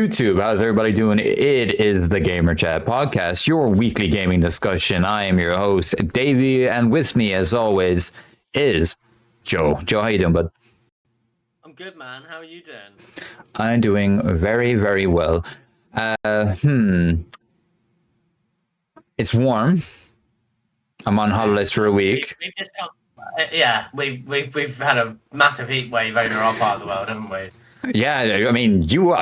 YouTube, how's everybody doing? It is the Gamer Chat Podcast, your weekly gaming discussion. I am your host, Davey, and with me, as always, is Joe. Joe, how you doing, bud? I'm good, man. How are you doing? I'm doing very, very well. It's warm. I'm on holidays for a week. We've just come, we've had a massive heat wave over our part of the world, haven't we? Yeah, I mean, you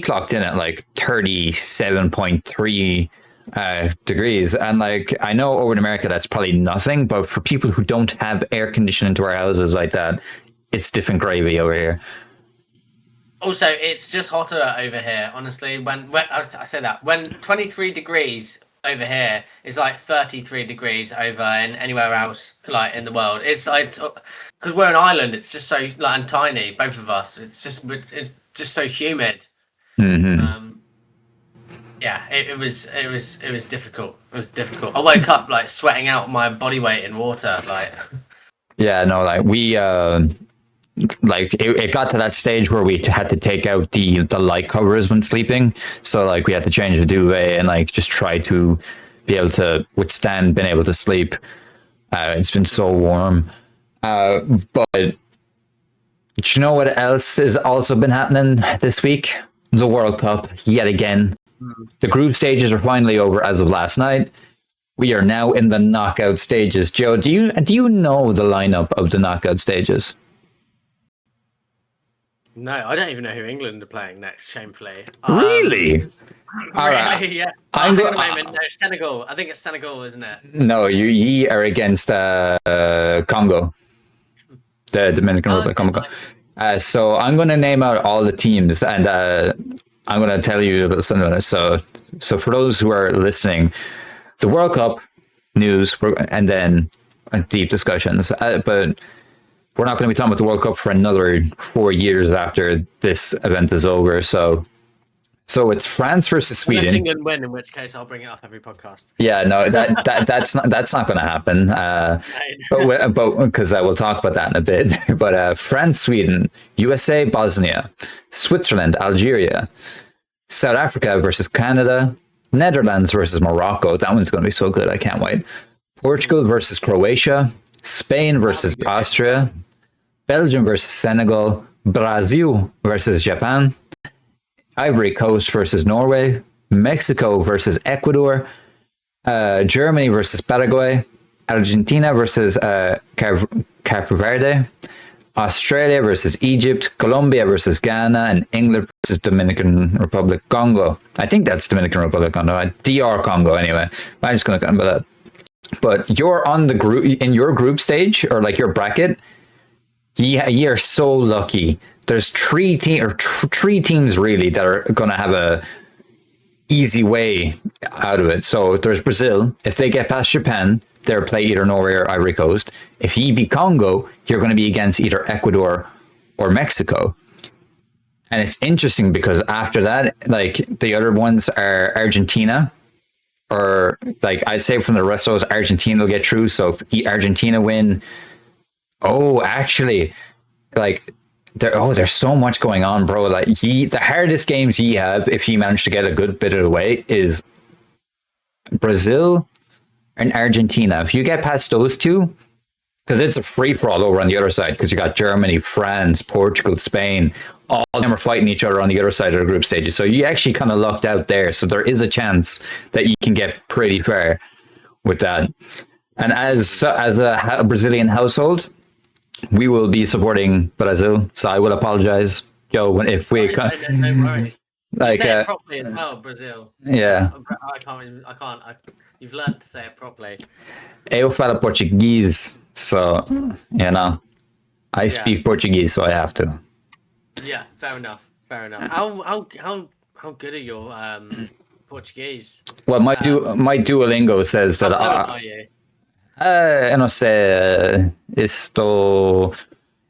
clocked in at like 37.3 degrees, and like I know over in America that's probably nothing, but for people who don't have air conditioning to our houses like that, it's different gravy over here. Also, it's just hotter over here. Honestly, when I say that, when 23 degrees over here is like 33 degrees over in anywhere else like in the world. It's because we're an island. It's just so like and tiny, both of us. It's just so humid. Mm-hmm. It was difficult. It was difficult. I woke up like sweating out my body weight in water. Like, yeah, no, like we like it got to that stage where we had to take out the light covers when sleeping, so like we had to change the duvet and like just try to be able to withstand being able to sleep. It's been so warm, but you know what else has also been happening this week? The World Cup yet again. The group stages are finally over as of last night. We are now in the knockout stages. Joe, do you know the lineup of the knockout stages? No, I don't even know who England are playing next, shamefully. Really? All right. Really? Yeah. No, Senegal. I think it's Senegal, isn't it? No, ye are against Congo, the Dominican Republic. Congo. So I'm going to name out all the teams, and I'm going to tell you about something about it. So for those who are listening, the World Cup news, and then deep discussions. But we're not going to be talking about the World Cup for another 4 years after this event is over. So it's France versus Sweden. Unless England win, in which case I'll bring it up every podcast. Yeah, no, that's not going to happen. But because I will talk about that in a bit. But France, Sweden, USA, Bosnia, Switzerland, Algeria, South Africa versus Canada, Netherlands versus Morocco. That one's going to be so good. I can't wait. Portugal versus Croatia, Spain versus Austria, Belgium versus Senegal, Brazil versus Japan, Ivory Coast versus Norway, Mexico versus Ecuador, Germany versus Paraguay, Argentina versus Cape Verde, Australia versus Egypt, Colombia versus Ghana, and England versus Dominican Republic Congo. I think that's Dominican Republic Congo, DR Congo anyway. I'm just going to come about that. But you're on the group in your group stage or like your bracket. You're so lucky. There's three teams really that are going to have a easy way out of it. So there's Brazil. If they get past Japan, they'll play either Norway or Ivory Coast. If you beat Congo, you're going to be against either Ecuador or Mexico. And it's interesting because after that, like the other ones are Argentina. Or like I'd say from the rest of those, Argentina will get through. So if Argentina win, actually, like there's so much going on, bro. Like the hardest games you have, if you manage to get a good bit of the way, is Brazil and Argentina. If you get past those two, because it's a free for all over on the other side, because you got Germany, France, Portugal, Spain. All of them are fighting each other on the other side of the group stages. So you actually kind of lucked out there. So there is a chance that you can get pretty far with that. And as a Brazilian household, we will be supporting Brazil. So I will apologize, Joe, if we no worries. Like say it properly as well, Brazil. Yeah. I can't. You've learned to say it properly. Eu falo Portuguese, so I speak Portuguese, so I have to. Yeah, fair enough. How good are your Portuguese? Well, my Duolingo says that eu não sei,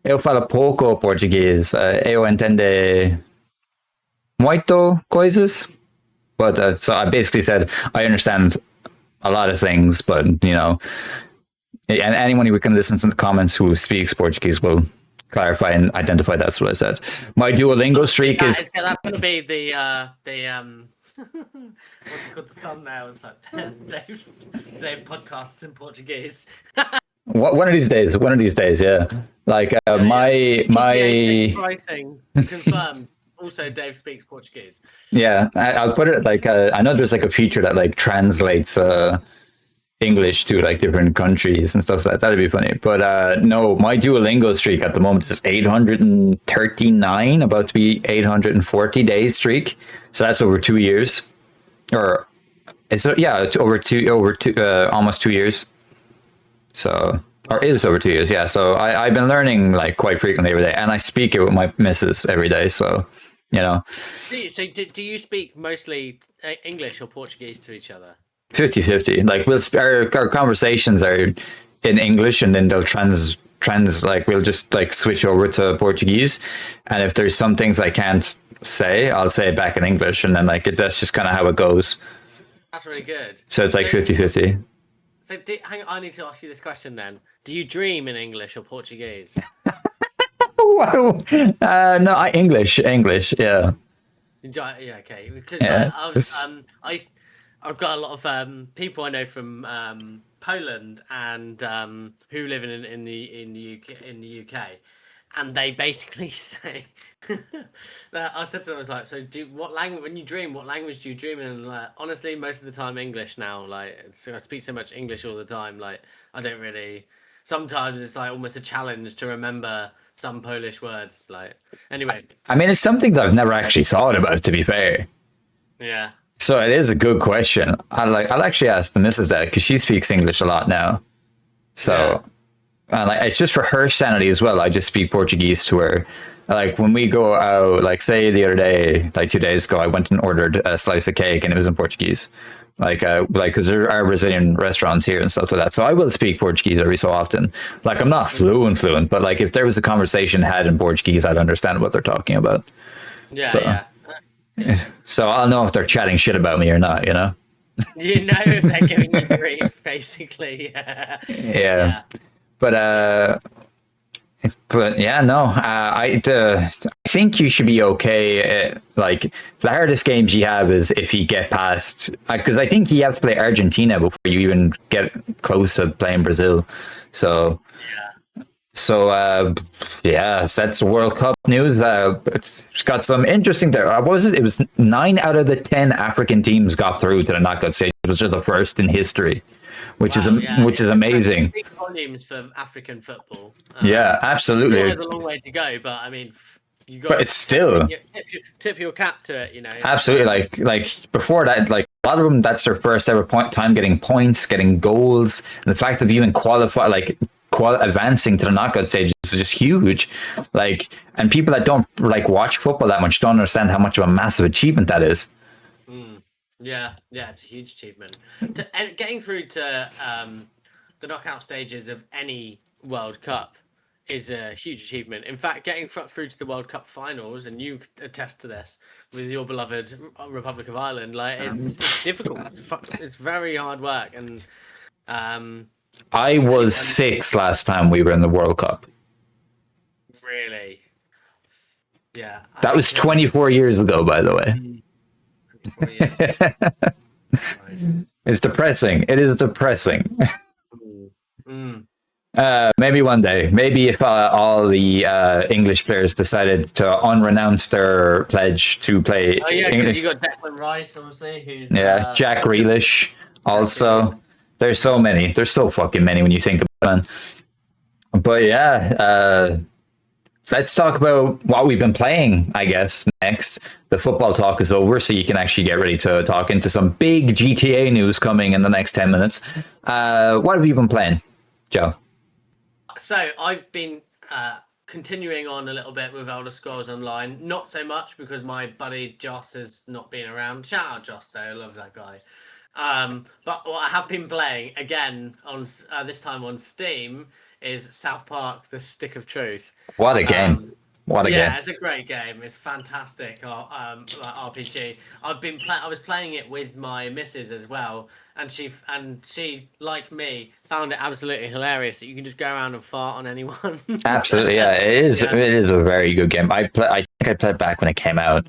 eu falo pouco português. Eu entendo muito coisas, but so I basically said I understand a lot of things, but and anyone who can listen to the comments who speaks Portuguese will clarify and identify that's what I said. My Duolingo streak is that's going to be the what's it called, the thumbnail. It's like Dave podcasts in Portuguese. one of these days. One of these days, yeah. Like my writing confirmed. Also, Dave speaks Portuguese. Yeah, I'll put it like I know there's like a feature that like translates English to like different countries and stuff like that. That'd be funny. But no, my Duolingo streak at the moment is 839, about to be 840 days streak. So that's over 2 years, or it's it's over two almost 2 years. So or is over 2 years, yeah. So I've been learning like quite frequently every day, and I speak it with my missus every day. So you know. So do you speak mostly English or Portuguese to each other? 50-50. Like our conversations are in English, and then they'll like we'll just like switch over to Portuguese. And if there's some things I can't say, I'll say it back in English, and then like that's just kind of how it goes. That's really good. So it's like 50-50. So hang on, I need to ask you this question then. Do you dream in English or Portuguese? Wow. No, English, yeah. Yeah, okay. Because Yeah. I've got a lot of people I know from Poland and who live in the UK, and they basically say that I said to them, I was like, so what language when you dream? What language do you dream in? And like, honestly, most of the time English now. Like, I speak so much English all the time. Like, I don't really. Sometimes it's like almost a challenge to remember some Polish words. Like, anyway. I mean, it's something that I've never actually thought about, to be fair. Yeah. So it is a good question. I'll actually ask the missus that because she speaks English a lot now. So, like, it's just for her sanity as well. I just speak Portuguese to her. Like when we go out, like say the other day, like 2 days ago, I went and ordered a slice of cake and it was in Portuguese. Like because there are Brazilian restaurants here and stuff like that. So I will speak Portuguese every so often. Like I'm not fluent, but like if there was a conversation had in Portuguese, I'd understand what they're talking about. Yeah, so, yeah. So I'll know if they're chatting shit about me or not, you know? You know if they're giving you grief, basically. Yeah. But yeah, no, I think you should be okay. Like the hardest games you have is if you get past, because I think you have to play Argentina before you even get close to playing Brazil. So, yeah, that's World Cup news. It's got some interesting there. What was it? It was 9 out of the 10 African teams got through to the knockout stage, which is the first in history. Which is amazing. Big volumes for African football. Yeah, absolutely. There's a long way to go, but I mean, you got. But it's still tip your cap to it, you know. Absolutely, like before that, like a lot of them, that's their first ever time getting points, getting goals, and the fact of even qualify, like advancing to the knockout stage is just huge. Like, and people that don't like watch football that much don't understand how much of a massive achievement that is. Yeah, it's a huge achievement. And getting through to the knockout stages of any World Cup is a huge achievement. In fact, getting through to the World Cup finals, and you attest to this with your beloved Republic of Ireland, like it's difficult. It's very hard work, and I was 6 last time we were in the World Cup. Really? Yeah. That was 24 years ago, by the way. It's depressing. It is depressing. Maybe one day. Maybe if all the English players decided to unrenounce their pledge to play. Oh yeah, English. You got Declan Rice, obviously. Who's Jack Grealish. Also, there's so many. There's so fucking many when you think about it. But yeah. Let's talk about what we've been playing, I guess, next. The football talk is over, so you can actually get ready to talk into some big GTA news coming in the next 10 minutes. What have you been playing, Joe? So I've been continuing on a little bit with Elder Scrolls Online. Not so much because my buddy Joss has not been around. Shout out Joss, though. I love that guy. But what I have been playing, again, on this time on Steam, is South Park: The Stick of Truth. What a game! What a game. Yeah, it's a great game. It's fantastic. Like RPG. I was playing it with my missus as well, and she like me found it absolutely hilarious that you can just go around and fart on anyone. Absolutely, yeah. Yeah. It is a very good game. I think I played it back when it came out.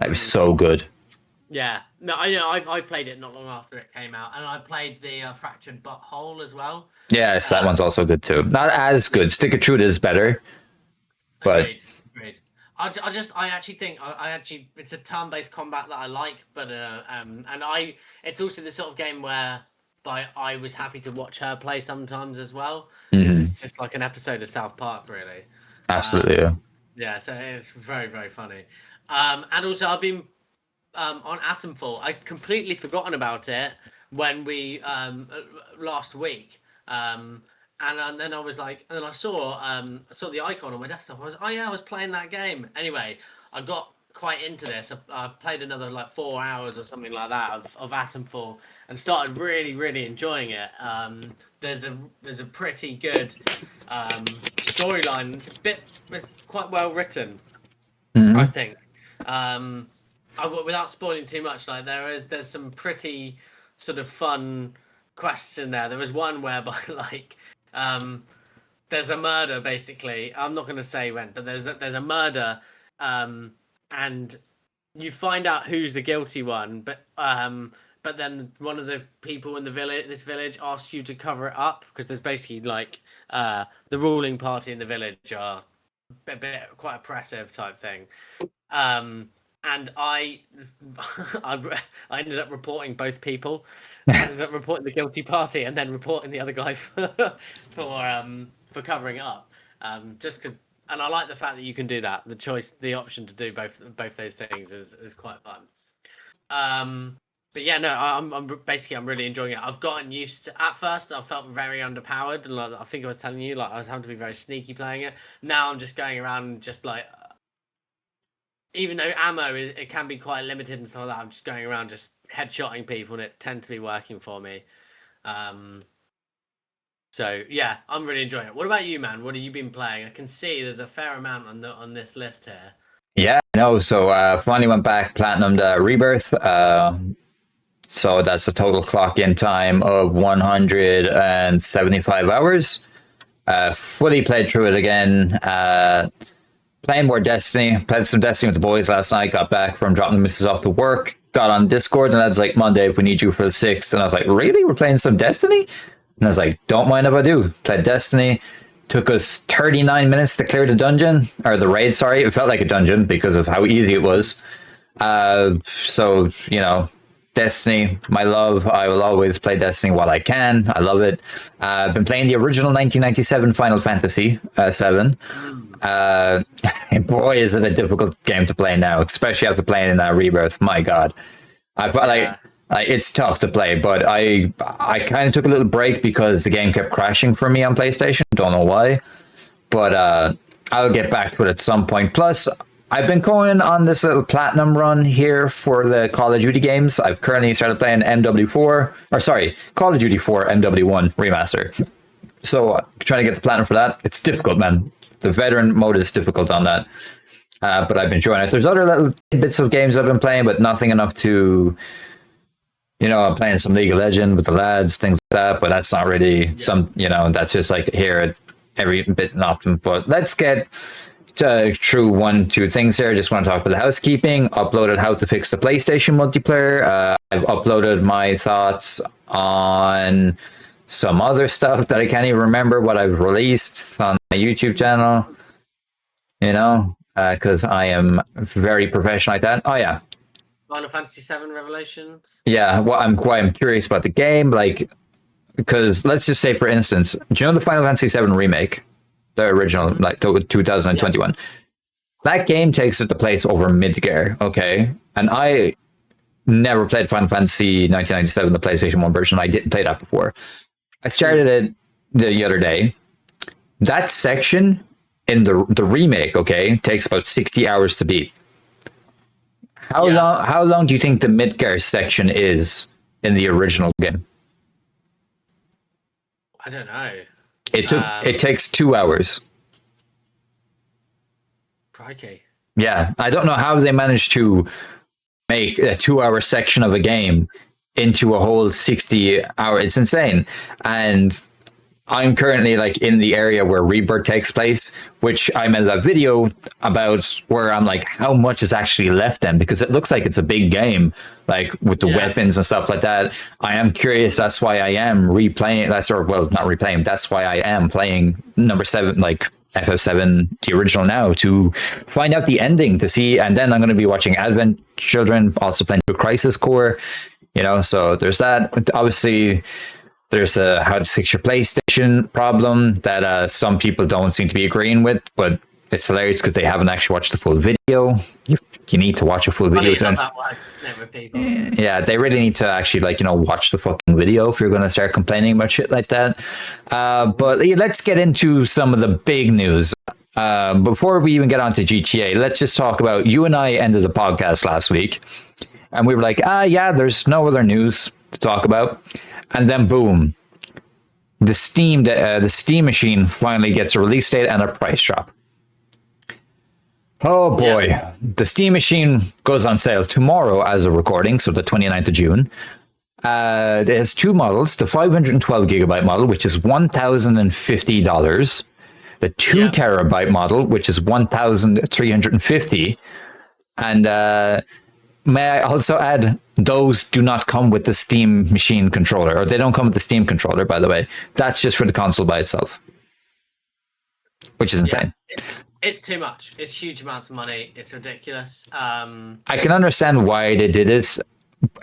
It was so good. Yeah, no, I know. I played it not long after it came out, and I played the Fractured Butthole as well. Yes, that one's also good too. Not as good. Stick of Truth is better, but Agreed, agreed. I actually think I actually it's a turn-based combat that I like, but it's also the sort of game where I was happy to watch her play sometimes as well. It's just like an episode of South Park, really. absolutely, Um, yeah. yeah, so it's very very funny. And also I've been on Atomfall. I'd completely forgotten about it when we last week. And then I was like, and then I saw the icon on my desktop. I was, oh yeah, I was playing that game. Anyway, I got quite into this. I played another like 4 hours or something like that of Atomfall, and started really really enjoying it. There's a pretty good storyline. It's quite well written, I think. Without spoiling too much, like there's some pretty sort of fun quests in there. There was one whereby like there's a murder basically. I'm not going to say when, but there's a murder, and you find out who's the guilty one, but then one of the people in this village asks you to cover it up because there's basically like the ruling party in the village are a bit quite oppressive type thing. And I ended up reporting both people. I ended up reporting the guilty party and then reporting the other guy for covering it up. Just because, and I like the fact that you can do that. The option to do both those things is quite fun. But yeah, no, I'm really enjoying it. I've gotten used to. At first, I felt very underpowered, and like I think I was telling you, like I was having to be very sneaky playing it. Now I'm just going around and just like, even though ammo it can be quite limited and stuff like that, I'm just going around just headshotting people, and it tends to be working for me. So yeah, I'm really enjoying it. What about you, man? What have you been playing? I can see there's a fair amount on this list here. Yeah, no. So finally went back platinum to Rebirth. So that's a total clock in time of 175 hours. Fully played through it again. Playing more Destiny. Played some Destiny with the boys last night. Got back from dropping the missus off to work. Got on Discord, and that's like, Monday, we need you for the 6th. And I was like, really? We're playing some Destiny? And I was like, don't mind if I do. Played Destiny. Took us 39 minutes to clear the dungeon, or the raid, sorry. It felt like a dungeon because of how easy it was. So, Destiny, my love. I will always play Destiny while I can. I love it. I've been playing the original 1997 Final Fantasy 7. And boy, is it a difficult game to play now, especially after playing in Rebirth. My God, I felt like it's tough to play, but I kind of took a little break because the game kept crashing for me on PlayStation. Don't know why, but I'll get back to it at some point. Plus, I've been going on this little platinum run here for the Call of Duty games. I've currently started playing Call of Duty 4 MW1 remaster. So trying to get the platinum for that. It's difficult, man. The veteran mode is difficult on that. But I've been enjoying it. There's other little bits of games I've been playing, but nothing enough to, I'm playing some League of Legends with the lads, things like that, but that's not really that's just like here every bit and often. But let's get through 1-2 things here. I just want to talk about the housekeeping. Uploaded how to fix the PlayStation multiplayer. I've uploaded my thoughts on some other stuff that I can't even remember what I've released on my YouTube channel, because I am very professional like that. Oh yeah. Final Fantasy VII Revelations. Yeah, well, I'm curious about the game, like, because let's just say, for instance, do you know the Final Fantasy VII remake, the original, like 2021? Yeah. That game takes the place over Midgar, okay? And I never played Final Fantasy 1997, the PlayStation 1 version. I didn't play that before. I started it the other day. That section in the remake, okay, takes about 60 hours to beat. How long do you think the Midgar section is in the original game? I don't know. It takes 2 hours. Crikey. Yeah, I don't know how they managed to make a 2 hour section of a game into a whole 60 hour. It's insane. And I'm currently like in the area where Rebirth takes place, which I made a video about where I'm like, how much is actually left then? Because it looks like it's a big game, like with the weapons and stuff like that. I am curious. That's why I am replaying. That's or well, not replaying. That's why I am playing number 7, like FF7, the original now, to find out the ending to see. And then I'm going to be watching Advent Children, also playing through Crisis Core. You know, so there's that. Obviously, there's a how to fix your PlayStation problem that some people don't seem to be agreeing with, but it's hilarious because they haven't actually watched the full video. You need to watch a full video. Yeah, they really need to actually watch the fucking video if you're going to start complaining about shit like that. But yeah, let's get into some of the big news. Before we even get on to GTA, let's just talk about, you and I ended the podcast last week and we were like, yeah, there's no other news to talk about. And then boom, the Steam machine finally gets a release date and a price drop. Oh boy, yeah. The Steam machine goes on sale tomorrow as a recording, so the 29th of June. It has 2 models, the 512 gigabyte model, which is $1,050. The 2 terabyte model, which is $1,350. And may I also add, those do not come with the Steam machine controller, or they don't come with the Steam controller, by the way. That's just for the console by itself, which is insane. Yeah. It's too much. It's huge amounts of money. It's ridiculous. I can understand why they did it.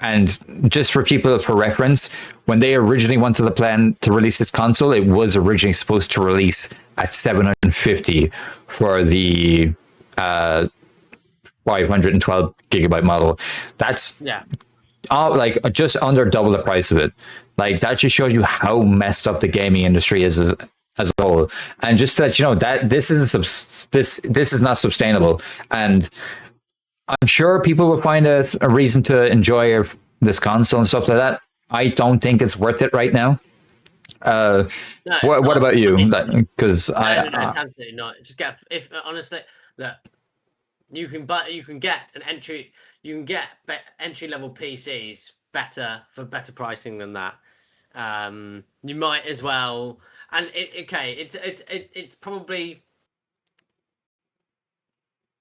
And just for people, for reference, when they originally wanted the plan to release this console, it was originally supposed to release at $750 for the 512 gigabyte model. That's just under double the price of it. Like, that just shows you how messed up the gaming industry is as a whole. And just to let you know that this is not sustainable. And I'm sure people will find a reason to enjoy this console and stuff like that. I don't think it's worth it right now. What about you? Because absolutely not. Just honestly, look, you can get entry level PCs for better pricing than that. You might as well, and it's probably.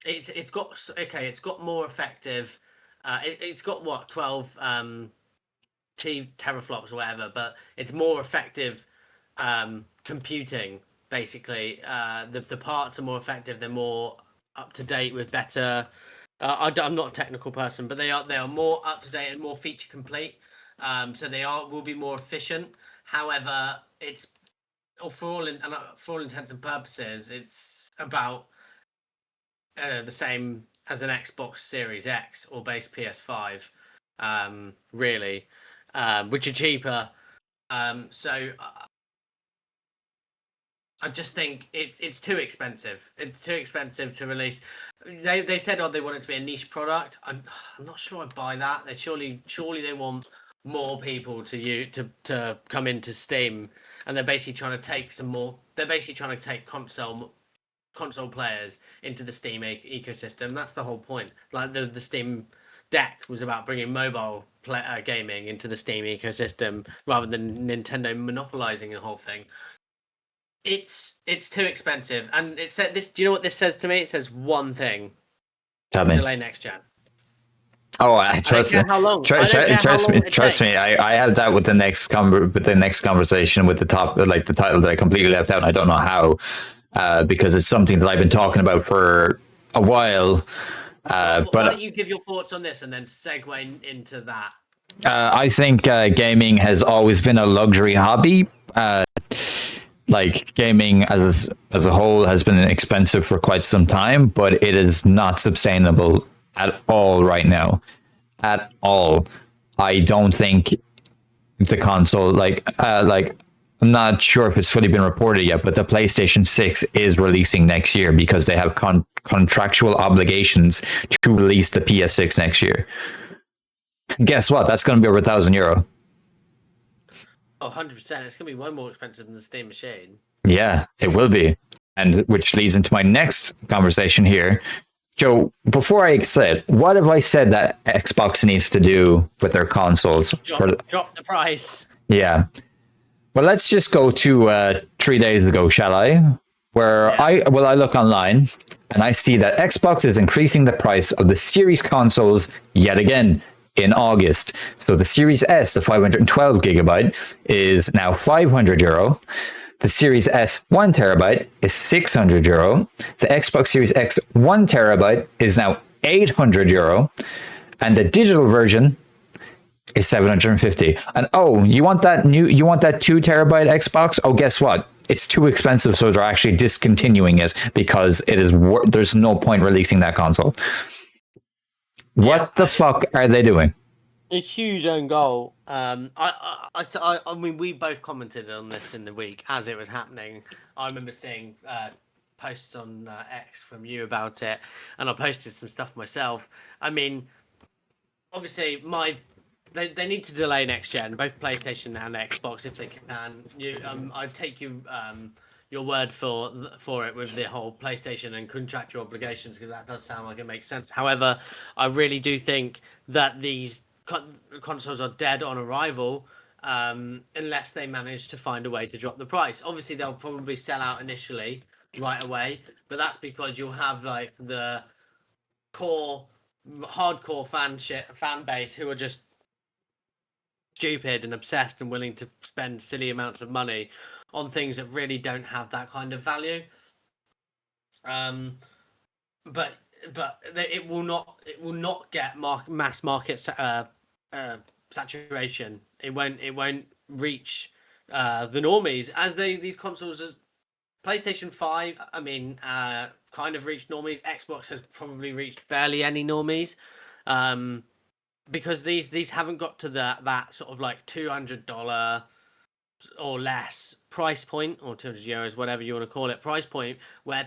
It's got more effective. It's got what 12 teraflops or whatever, but it's more effective computing. Basically, the parts are more effective. They're more up to date with better. I'm not a technical person, but they are more up to date and more feature complete. So will be more efficient. However, it's for all intents and purposes, it's about the same as an Xbox Series X or base PS5, really, which are cheaper. So I just think it's too expensive. It's too expensive to release. They said they want it to be a niche product. I'm not sure I buy that. They surely they want more people to come into Steam, and they're basically trying to take They're basically trying to take console players into the Steam ecosystem. That's the whole point. Like the Steam Deck was about bringing mobile gaming into the Steam ecosystem rather than Nintendo monopolizing the whole thing. It's too expensive, and it said this. Do you know what this says to me? It says one thing: tell me. Delay next gen. Oh, I trust me. Trust me. I had that with the next conversation with the title that I completely left out. I don't know how. Because it's something that I've been talking about for a while. But why don't you give your thoughts on this and then segue into that? I think gaming has always been a luxury hobby. Like, gaming as a whole has been expensive for quite some time, but it is not sustainable at all right now. At all. I don't think the console, I'm not sure if it's fully been reported yet, but the PlayStation 6 is releasing next year because they have contractual obligations to release the PS6 next year. Guess what? That's going to be over €1,000. Oh, 100%. It's going to be way more expensive than the Steam machine. Yeah, it will be. and which leads into my next conversation here. Joe, before I said, what have I said that Xbox needs to do with their consoles? Drop the price. Yeah. Well, let's just go to 3 days ago, shall I? Where I look online and I see that Xbox is increasing the price of the Series consoles yet again in August. So the Series S, the 512 gigabyte, is now €500. The Series S 1 terabyte is €600. The Xbox Series X 1 terabyte is now €800. And the digital version is 750. And you want that 2 terabyte Xbox? Oh, guess what? It's too expensive, so they're actually discontinuing it because there's no point releasing that console. What the fuck are they doing? A huge own goal. I mean, we both commented on this in the week as it was happening. I remember seeing posts on X from you about it, and I posted some stuff myself. I mean, obviously, they need to delay next gen, both PlayStation and Xbox, if they can. I'd take your word for it with the whole PlayStation and contractual obligations, because that does sound like it makes sense. However, I really do think that these consoles are dead on arrival unless they manage to find a way to drop the price. Obviously, they'll probably sell out initially right away, but that's because you'll have like the hardcore fan base who are just stupid and obsessed and willing to spend silly amounts of money on things that really don't have that kind of value. But it will not get mass market saturation. It won't reach the normies as these consoles. PlayStation 5, I mean, kind of reached normies. Xbox has probably reached barely any normies. Because these haven't got to that sort of like $200 or less price point, or €200, whatever you want to call it, price point, where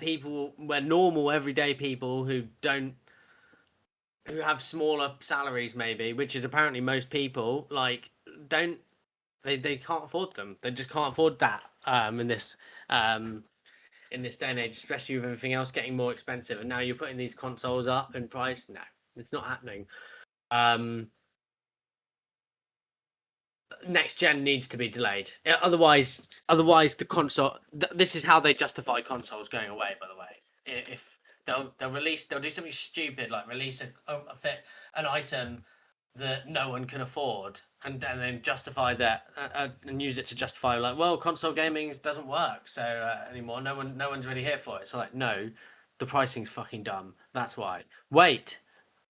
normal everyday people who have smaller salaries maybe, which is apparently most people, like they can't afford them. They just can't afford that in this day and age, especially with everything else getting more expensive. And now you're putting these consoles up in price. No, it's not happening. Next gen needs to be delayed. Otherwise the console. This is how they justify consoles going away. By the way, if they'll do something stupid like release an item that no one can afford, and then justify that and use it to justify like, well, console gaming doesn't work so anymore. No one's really here for it. So like, no, the pricing's fucking dumb. That's why. Wait.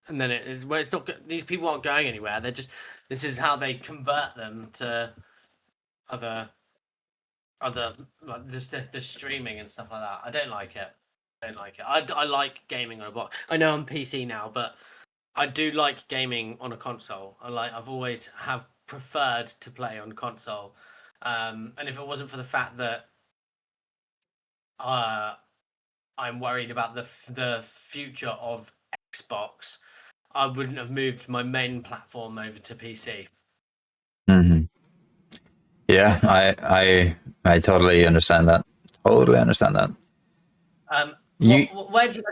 And then it's not. These people aren't going anywhere. They're just. This is how they convert them to other like just the streaming and stuff like that. I don't like it. I like gaming on a box. I know I'm PC now, but I do like gaming on a console. I've always have preferred to play on console. And if it wasn't for the fact that I'm worried about the future of Xbox, I wouldn't have moved my main platform over to PC. Mm-hmm. Yeah, I totally understand that. Where do you,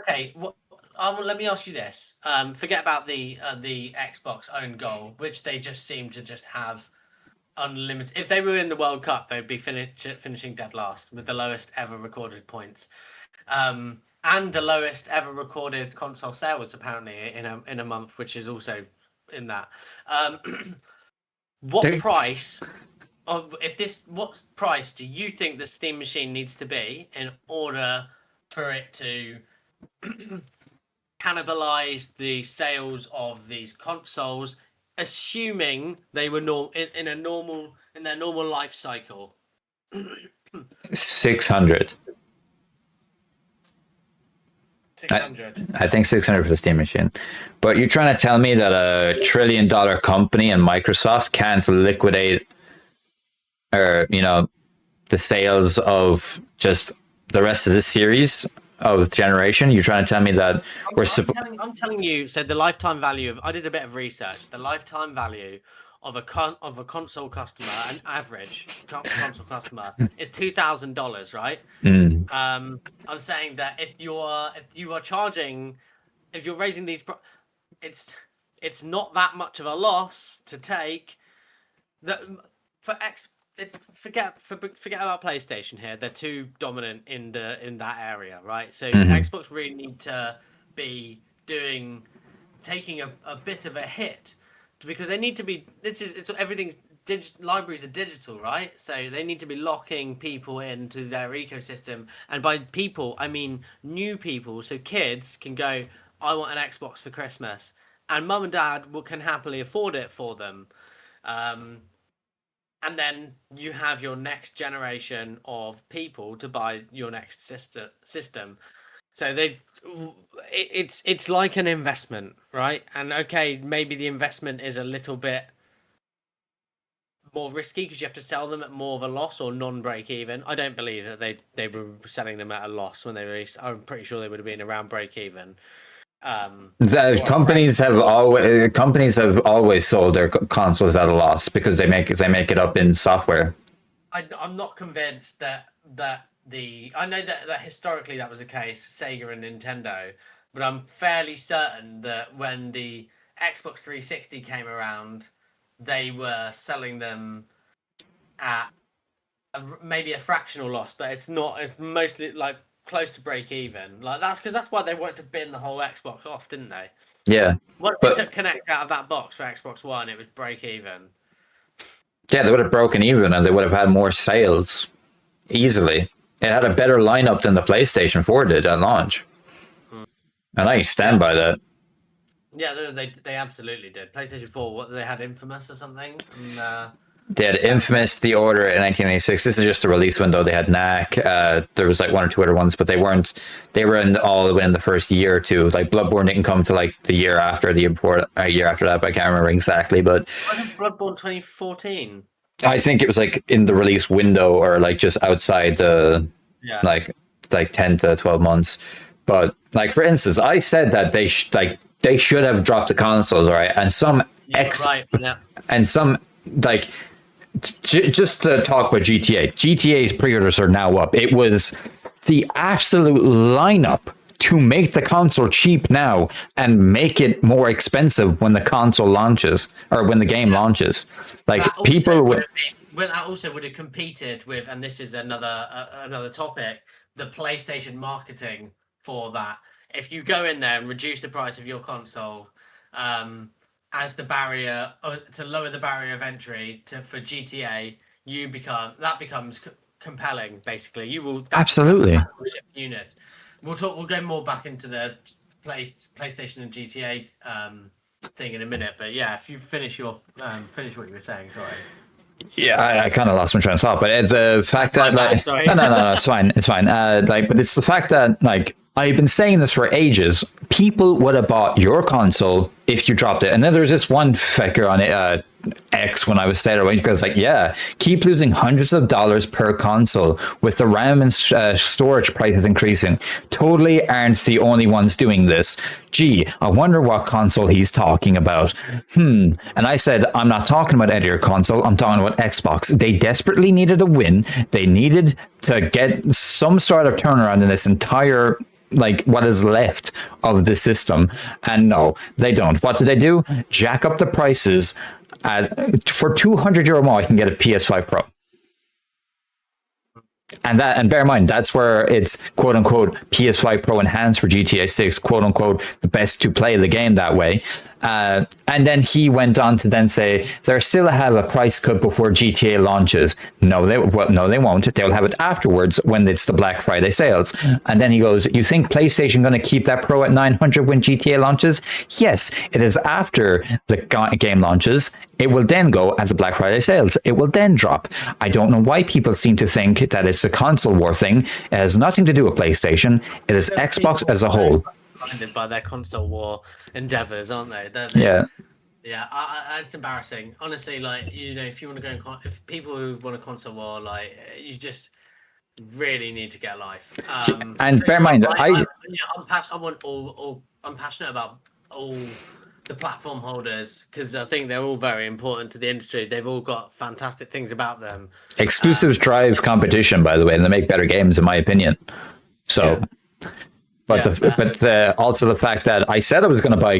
okay? Let me ask you this. Forget about the Xbox own goal, which they just seem to just have unlimited. If they were in the World Cup, they'd be finishing dead last with the lowest ever recorded points. And the lowest ever recorded console sales apparently in a month, which is also in that. What price do you think the Steam machine needs to be in order for it to cannibalize the sales of these consoles, assuming they were in their normal life cycle? 600. 600. I think 600 for the Steam machine. But you're trying to tell me that a $1 trillion company and Microsoft can't liquidate the sales of just the rest of the series of generation? You're trying to tell me that I'm telling you, so the lifetime value of, I did a bit of research, the lifetime value of a console customer, an average console customer, is $2,000, right? I'm saying that if you are charging, if you're raising these, it's not that much of a loss to take. That for X, it's forget about PlayStation here. They're too dominant in that area, right? So Xbox really need to be taking a bit of a hit, because they need to be. Everything's libraries are digital, right? So they need to be locking people into their ecosystem, and by people I mean new people. So kids can go, I want an Xbox for Christmas, and mum and dad can happily afford it for them. And then you have your next generation of people to buy your next system. So it's like an investment, right? And okay, maybe the investment is a little bit more risky because you have to sell them at more of a loss or non-break even. I don't believe that they were selling them at a loss when they released. I'm pretty sure they would have been around break even. Companies have always sold their consoles at a loss because they make it up in software. I'm not convinced that I know that historically that was the case for Sega and Nintendo, but I'm fairly certain that when the Xbox 360 came around, they were selling them at maybe a fractional loss, but it's mostly like close to break even. Like that's why they wanted to bin the whole Xbox off, didn't they? Yeah. Once they took Kinect out of that box for Xbox One, it was break even. Yeah, they would have broken even and they would have had more sales easily. It had a better lineup than the PlayStation 4 did at launch. And I stand by that. Yeah, they absolutely did. PlayStation 4, they had Infamous or something? And, they had Infamous, The Order in 1986. This is just the release window. They had Knack. There was like one or two other ones, but they were all the way in the first year or two. Like Bloodborne didn't come to like the year after, the year before, a year after that, but I can't remember exactly. But wasn't Bloodborne 2014? I think it was like in the release window or like just outside the like 10 to 12 months. But like for instance, I said that they should have dropped the consoles, right? And some and some like just to talk about GTA's pre-orders are now up. It was the absolute lineup to make the console cheap now and make it more expensive when the console launches or when the game launches. Like people would. That also would have competed with, and this is another topic, the PlayStation marketing for that. If you go in there and reduce the price of your console, as the barrier to lower the barrier of entry for GTA, that becomes compelling. Basically, you will absolutely ship units. We'll go more back into the PlayStation and GTA thing in a minute, but yeah, if you finish what you were saying, sorry. Yeah, I kind of lost my train of thought, but the fact that like, no, it's fine. But it's the fact that like I've been saying this for ages. People would have bought your console if you dropped it. And then there's this one fecker on it, X, when I was saying it, because like, yeah, keep losing hundreds of dollars per console with the RAM and storage prices increasing. Totally aren't the only ones doing this. Gee, I wonder what console he's talking about. And I said, I'm not talking about any of your console. I'm talking about Xbox. They desperately needed a win. They needed to get some sort of turnaround in this entire like what is left of the system, and no, they don't. What do they do? Jack up the prices. For €200 more, I can get a PS5 Pro. And bear in mind, that's where it's quote unquote PS5 Pro enhanced for GTA 6, quote unquote, the best to play the game that way. And then he went on to then say they'll still have a price cut before GTA launches. No, they won't. They'll have it afterwards when it's the Black Friday sales. And then he goes, you think PlayStation going to keep that Pro at $900 when GTA launches? Yes, it is after the game launches. It will then go at the Black Friday sales. It will then drop. I don't know why people seem to think that it's a console war thing. It has nothing to do with PlayStation. It is Xbox as a whole. Blinded by their console war endeavors, aren't they? Yeah. It's embarrassing, honestly. Like, you know, if you want to go, if people who want a console war, like, you just really need to get a life. And bear in mind, I'm passionate about all the platform holders, because I think they're all very important to the industry. They've all got fantastic things about them. Exclusives drive competition, by the way, and they make better games, in my opinion. So, but also the fact that I said I was going to buy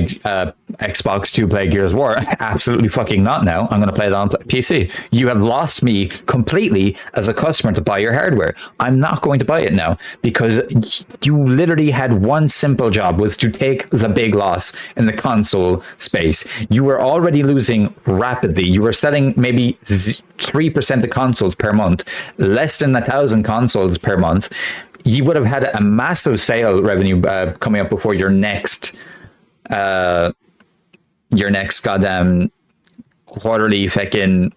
Xbox to play Gears of War, absolutely fucking not now. I'm going to play it on PC. You have lost me completely as a customer to buy your hardware. I'm not going to buy it now because you literally had one simple job, was to take the big loss in the console space. You were already losing rapidly. You were selling maybe 3% of consoles per month, less than 1,000 consoles per month. You would have had a massive sale revenue coming up before your next goddamn quarterly fucking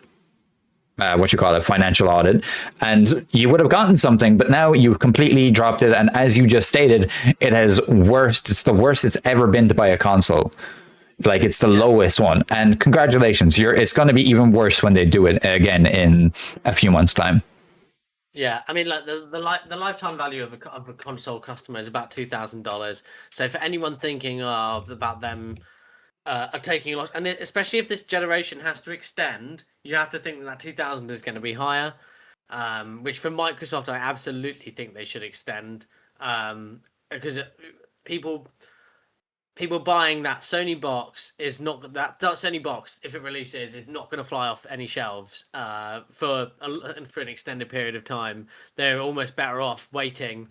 financial audit, and you would have gotten something. But now you've completely dropped it, and as you just stated, it has worst. It's the worst it's ever been to buy a console. Like, it's the lowest one. And congratulations, it's going to be even worse when they do it again in a few months' time. Yeah, I mean, like the lifetime value of a console customer is about $2,000. So for anyone thinking about them are taking a loss, and especially if this generation has to extend, you have to think that 2,000 is going to be higher. Which for Microsoft, I absolutely think they should extend, because people buying that Sony box is not that Sony box, if it releases, is not going to fly off any shelves for an extended period of time. They're almost better off waiting.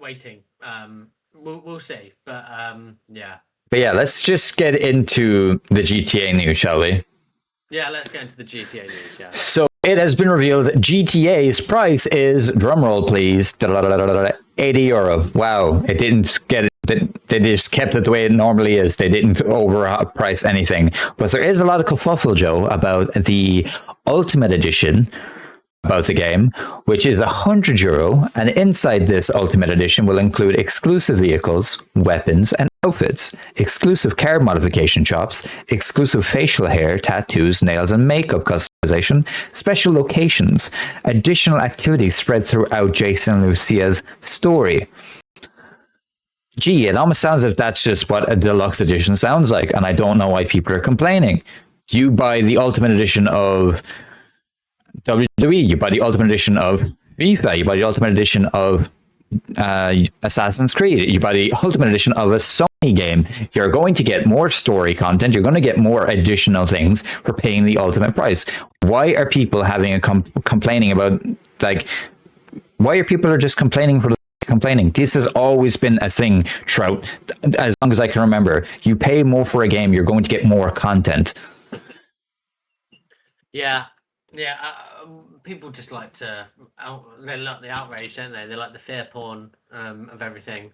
Waiting. We'll see, but yeah. But yeah, let's just get into the GTA news, shall we? Yeah, let's go into the GTA news. Yeah. So it has been revealed GTA's price is, drumroll please, €80. Wow, it didn't get it. They just kept it the way it normally is. They didn't overprice anything. But there is a lot of kerfuffle, Joe, about the Ultimate Edition, about the game, which is €100, and inside this Ultimate Edition will include exclusive vehicles, weapons, and outfits, exclusive car modification shops, exclusive facial hair, tattoos, nails, and makeup customization, special locations, additional activities spread throughout Jason and Lucia's story. Gee, it almost sounds as if that's just what a deluxe edition sounds like, and I don't know why people are complaining. You buy the Ultimate Edition of WWE, you buy the Ultimate Edition of FIFA, you buy the Ultimate Edition of Assassin's Creed, you buy the Ultimate Edition of a Sony game, you're going to get more story content, you're going to get more additional things for paying the ultimate price. Why are people having a complaining about, like, why are people just complaining for complaining? This has always been a thing throughout, as long as I can remember. You pay more for a game, you're going to get more content. Yeah. People just like they like the outrage, don't they? They like the fear porn of everything.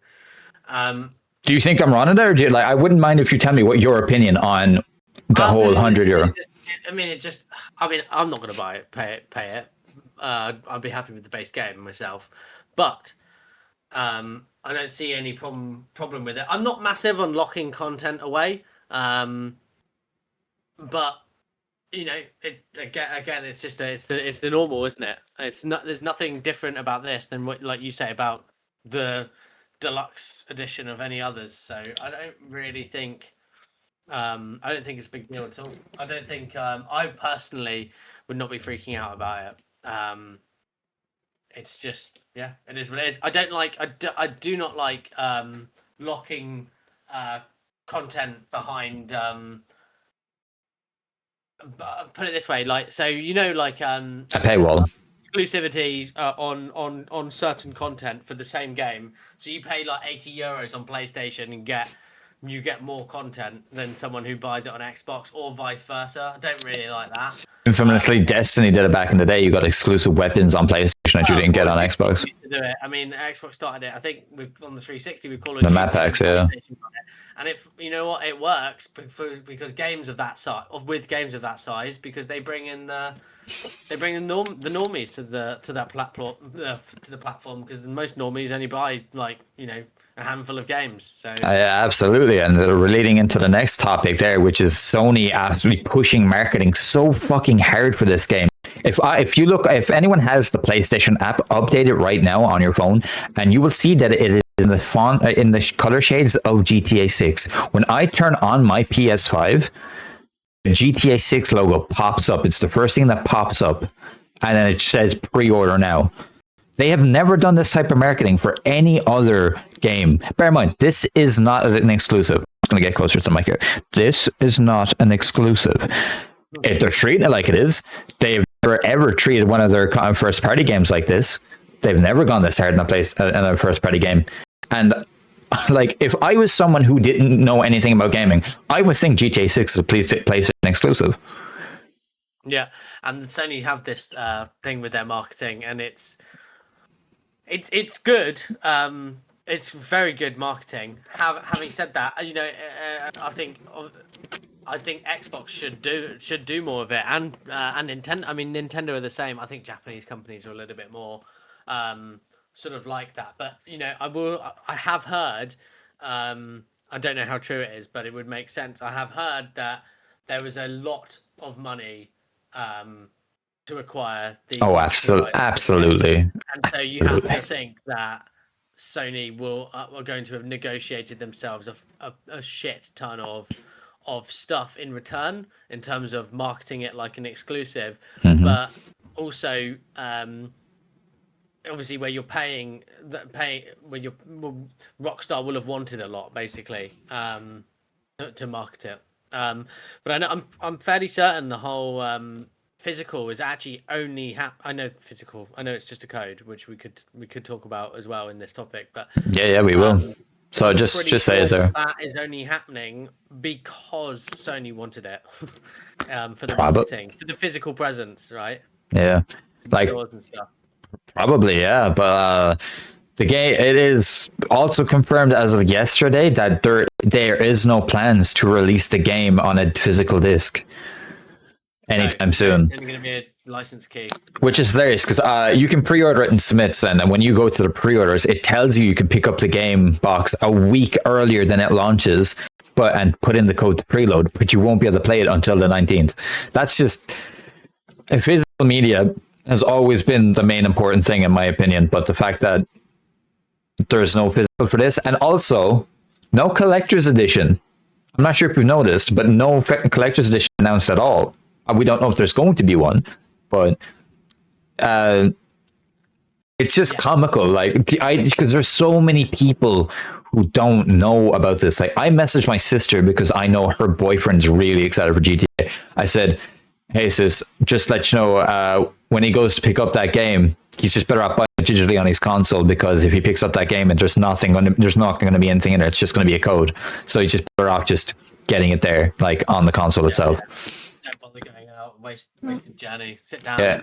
Do you think I'm wrong in there? Or do you, like, I wouldn't mind if you tell me what your opinion on the whole €100. I'm not going to buy it, pay it. I'd be happy with the base game myself, but I don't see any problem with it. I'm not massive on locking content away, but you know, again, it's just it's the normal, isn't it? It's not. There's nothing different about this than what, like you say, about the deluxe edition of any others. So I don't really think. I don't think it's a big deal at all. I don't think. I personally would not be freaking out about it. It's just, yeah, it is what it is. I don't like. I do not like locking content behind. Put it this way, like, so like a paywall, exclusivity on certain content for the same game. So you pay like €80 on PlayStation and you get more content than someone who buys it on Xbox, or vice versa. I don't really like that. Infamously, Destiny did it back in the day. You got exclusive weapons on PlayStation that you didn't get on Xbox. Used to do it. I mean, Xbox started it. I think on the 360 we call it the map packs, yeah. And if you know what, it works because games of that size, because they bring in the normies to the platform, because most normies only buy, like, a handful of games. So absolutely, and relating into the next topic there, which is Sony absolutely pushing marketing so fucking hard for this game. If anyone has the PlayStation app, update it right now on your phone, and you will see that it is in the font, in the color shades of GTA 6. When I turn on my PS5, the GTA 6 logo pops up. It's the first thing that pops up, and then it says pre-order now. They have never done this type of marketing for any other game. Bear in mind, this is not an exclusive. I'm going to get closer to the mic here. This is not an exclusive. If they're treating it like it is, they've never ever treated one of their first party games like this. They've never gone this hard in a first party game. And like, if I was someone who didn't know anything about gaming, I would think GTA 6 is a PlayStation exclusive. Yeah, and Sony have this thing with their marketing, and it's good. It's very good marketing. Having said that, I think Xbox should do more of it, and Nintendo. I mean, Nintendo are the same. I think Japanese companies are a little bit more sort of like that. But I have heard. I don't know how true it is, but it would make sense. I have heard that there was a lot of money to acquire these. Oh, absolutely. And so you have to think that Sony are going to have negotiated themselves a shit ton of stuff in return in terms of marketing it like an exclusive, but also obviously where you're paying Rockstar will have wanted a lot basically to market it. But I know I'm fairly certain the whole physical is actually only I know physical. I know it's just a code, which we could talk about as well in this topic. But yeah, we will. So just say it there. That is only happening because Sony wanted it for the marketing, for the physical presence, right? Yeah, like stores and stuff. Probably, yeah. But the game, it is also confirmed as of yesterday that there is no plans to release the game on a physical disc anytime soon. It's only going to be a license key. Which is hilarious because you can pre-order it in Smiths, and when you go to the pre-orders, it tells you can pick up the game box a week earlier than it launches, and put in the code to preload, but you won't be able to play it until the 19th. That's just physical media has always been the main important thing in my opinion, but the fact that there's no physical for this, and also no collector's edition. I'm not sure if you've noticed, but no collector's edition announced at all. We don't know if there's going to be one, but it's just comical. Like, because there's so many people who don't know about this. Like, I messaged my sister because I know her boyfriend's really excited for GTA. I said, "Hey sis, just let you know, when he goes to pick up that game, he's just better off buying it digitally on his console, because if he picks up that game and there's not going to be anything in it, it's just going to be a code. So he's just better off just getting it there, like on the console itself." Don't bother going out, wasted journey. Sit down. Yeah,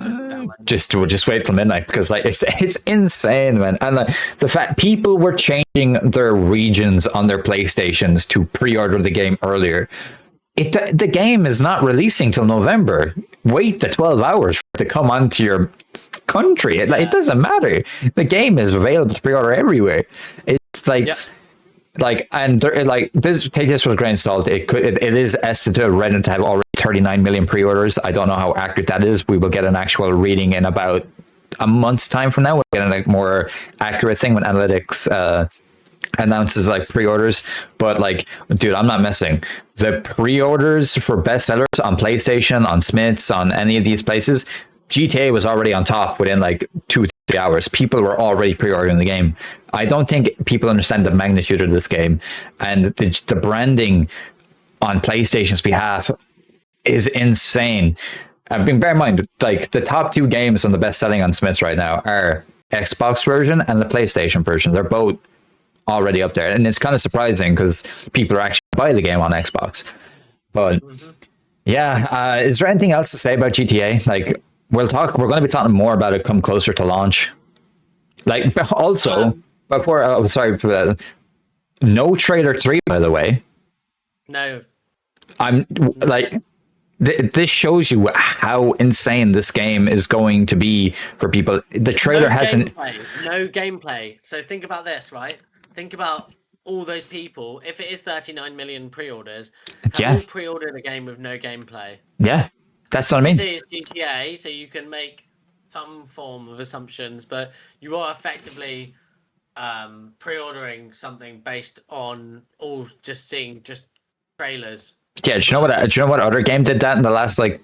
just wait till midnight, because like it's insane, man. And like the fact people were changing their regions on their PlayStations to pre-order the game earlier. The game is not releasing till November. Wait the 12 hours for it to come onto your country. It doesn't matter. The game is available to pre-order everywhere. It's like, and like this. Take this with a grain of salt. It is estimated to have already 39 million pre-orders. I don't know how accurate that is. We will get an actual reading in about a month's time from now. We'll get a more accurate thing when analytics announces like pre-orders. But like, dude, I'm not messing. The pre-orders for bestsellers on PlayStation, on Smiths, on any of these places, GTA was already on top within like 2-3 hours. People were already pre-ordering the game. I don't think people understand the magnitude of this game, and the branding on PlayStation's behalf is insane. Bear in mind, like the top 2 games on the best selling on Smiths right now are Xbox version and the PlayStation version. They're both already up there, and it's kind of surprising because people are actually buy the game on Xbox. But yeah, is there anything else to say about GTA? Like, we're going to be talking more about it come closer to launch. Like, also before, sorry for that. No Trailer 3, by the way. No. I'm like, this shows you how insane this game is going to be for people. The trailer hasn't. No gameplay. So think about this, right? Think about all those people. If it is 39 million pre-orders, have all pre-ordered a game with no gameplay. Yeah, that's what I mean. See, it's GTA, so you can make some form of assumptions, but you are effectively pre-ordering something based on all just seeing just trailers. Yeah, do you know what other game did that in the last like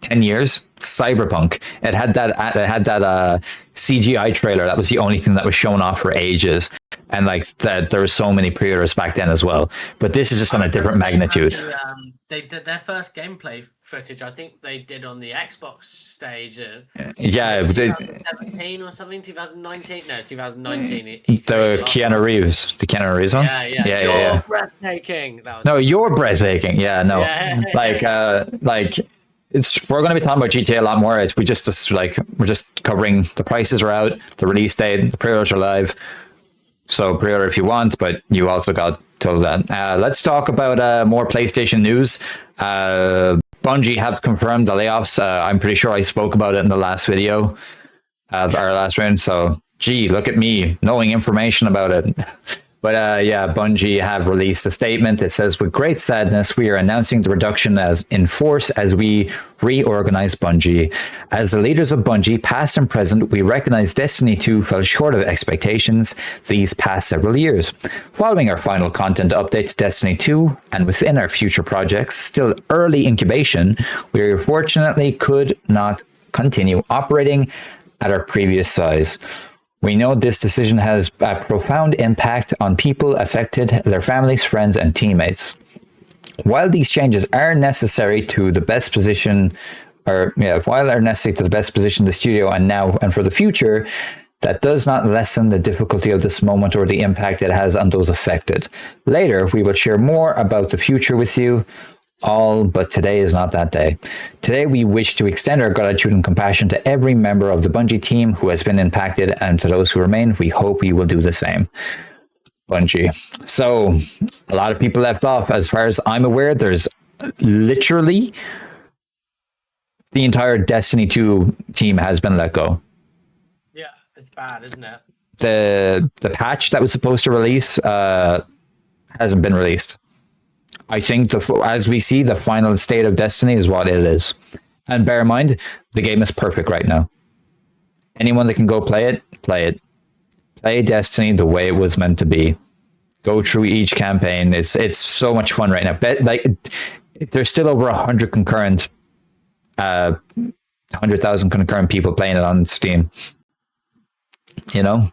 10 years? Cyberpunk. It had that CGI trailer. That was the only thing that was shown off for ages. And like that, there were so many pre-orders back then as well. But this is just on a different magnitude. They did their first gameplay footage. I think they did on the Xbox stage. Yeah, 2017 or something. 2019. No, 2019. the Keanu Reeves one. Yeah. Breathtaking. That was No, you're breathtaking. Yeah, no, Yeah. like we're going to be talking about GTA a lot more. We're just covering the prices are out, the release date, the pre-orders are live. So pre-order if you want, but you also got till then. Let's talk about more PlayStation news. Bungie have confirmed the layoffs. I'm pretty sure I spoke about it in the last video, our last round. So, gee, look at me knowing information about it. But yeah, Bungie have released a statement. It says, with great sadness, we are announcing the reduction as in force as we reorganize Bungie. As the leaders of Bungie, past and present, we recognize Destiny 2 fell short of expectations these past several years. Following our final content update to Destiny 2, and within our future projects, still early incubation, we unfortunately could not continue operating at our previous size. We know this decision has a profound impact on people affected, their families, friends, and teammates. While these changes are necessary to the best position, the studio and now and for the future, that does not lessen the difficulty of this moment or the impact it has on those affected. Later, we will share more about the future with you all, but today is not that day. Today, we wish to extend our gratitude and compassion to every member of the Bungie team who has been impacted, and to those who remain, we hope you will do the same. Bungie. So, a lot of people left off. As far as I'm aware, there's literally the entire Destiny 2 team has been let go. Yeah, it's bad, isn't it? The patch that was supposed to release hasn't been released. I think as we see, the final state of Destiny is what it is. And bear in mind, the game is perfect right now. Anyone that can go play it, play it. Play Destiny the way it was meant to be. Go through each campaign. It's so much fun right now. There's still over 100 concurrent, 100,000 concurrent people playing it on Steam. You know,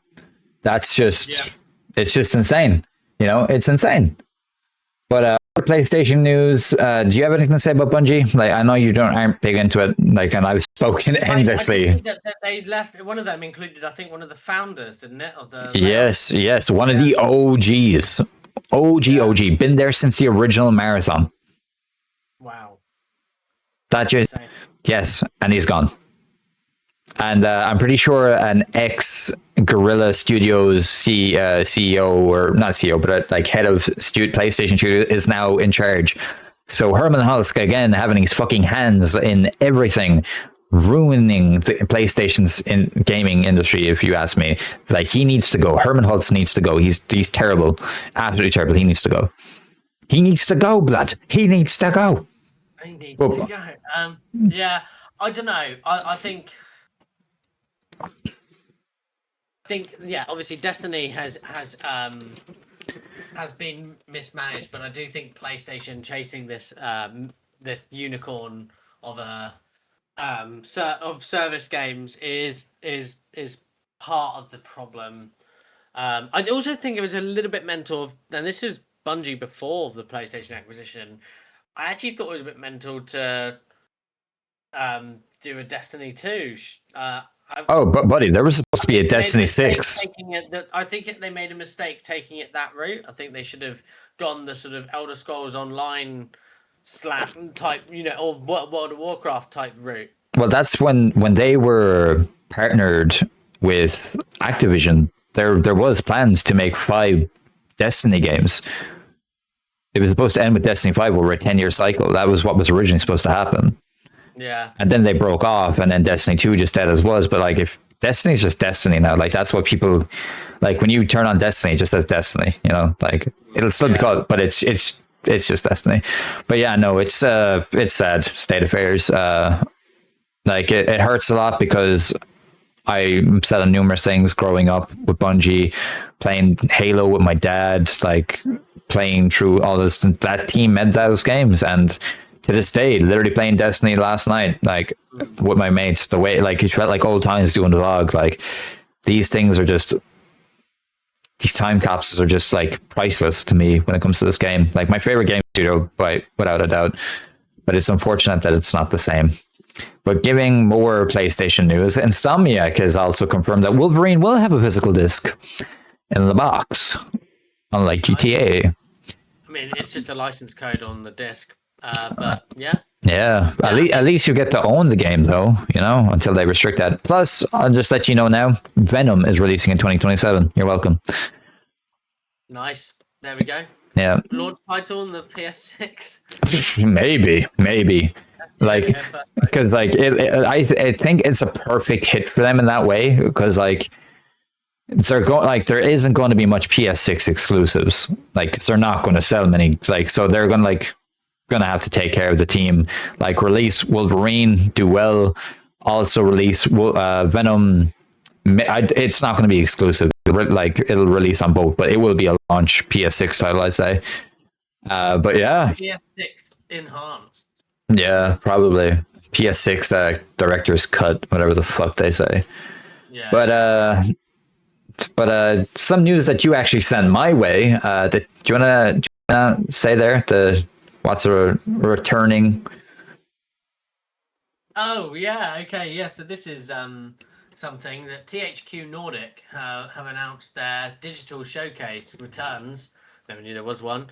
that's just, It's just insane. You know, it's insane. But PlayStation news, do you have anything to say about Bungie? Like, I know you aren't big into it, like, and I've spoken endlessly. I think that they left. One of them included, I think, one of the founders, didn't it? Of the yes, one of the OGs, OG, been there since the original Marathon. Wow. Yes, and he's gone. And I'm pretty sure an ex-Guerrilla Studios CEO, or not CEO, but like head of PlayStation Studio is now in charge. So Hermen Hulst, again, having his fucking hands in everything, ruining the PlayStation's gaming industry, if you ask me. Like, he needs to go. Hermen Hulst needs to go. He's terrible. Absolutely terrible. He needs to go. He needs to go, blood. He needs to go. He needs to go. Yeah, I don't know. I think obviously Destiny has been mismanaged, but I do think PlayStation chasing this this unicorn of of service games is part of the problem. I also think it was a little bit mental, and this is Bungie before the PlayStation acquisition. I actually thought it was a bit mental to do a Destiny 2. But buddy, there was supposed to be a Destiny 6. I think they made a mistake taking it that route. I think they should have gone the sort of Elder Scrolls Online type, or World of Warcraft type route. Well, that's when they were partnered with Activision. There was plans to make 5 Destiny games. It was supposed to end with Destiny 5 over a 10-year cycle. That was what was originally supposed to happen. Yeah. And then they broke off, and then Destiny 2 just dead as was. But like, if Destiny's just Destiny now, like, that's what people like. When you turn on Destiny, it just says Destiny, like, it'll still be called, but it's just Destiny. But yeah, no, it's sad state of affairs. Like, it hurts a lot because I said on numerous things growing up with Bungie, playing Halo with my dad, like playing through all this. That team made those games, and to this day, literally playing Destiny last night, like with my mates. The way, like, it felt like old times doing the vlog. Like, these things are just, these time capsules are just like priceless to me when it comes to this game. Like, my favorite game studio, by without a doubt. But it's unfortunate that it's not the same. But giving more PlayStation news, Insomniac has also confirmed that Wolverine will have a physical disc in the box, unlike GTA. I mean, it's just a license code on the disc, but yeah. Yeah, at least you get to own the game, though, you know, until they restrict that. Plus, I'll just let you know now, Venom is releasing in 2027. You're welcome. Nice. There we go. Yeah. Launch title on the PS6. Maybe. Like, because like I think it's a perfect hit for them in that way, because like there isn't going to be much PS6 exclusives. Like, they're not going to sell many. Like, so they're going to have to take care of the team. Like, release Wolverine, do well. Also release Venom. It's not going to be exclusive. Like, it'll release on both, but it will be a launch PS6 title, I'd say. But yeah, PS6 enhanced. Yeah, probably PS6 director's cut, whatever the fuck they say. Yeah. But some news that you actually sent my way. Do you wanna say there what's returning? Oh yeah, okay, yeah. So this is something that THQ Nordic have announced. Their digital showcase returns. Never knew there was one.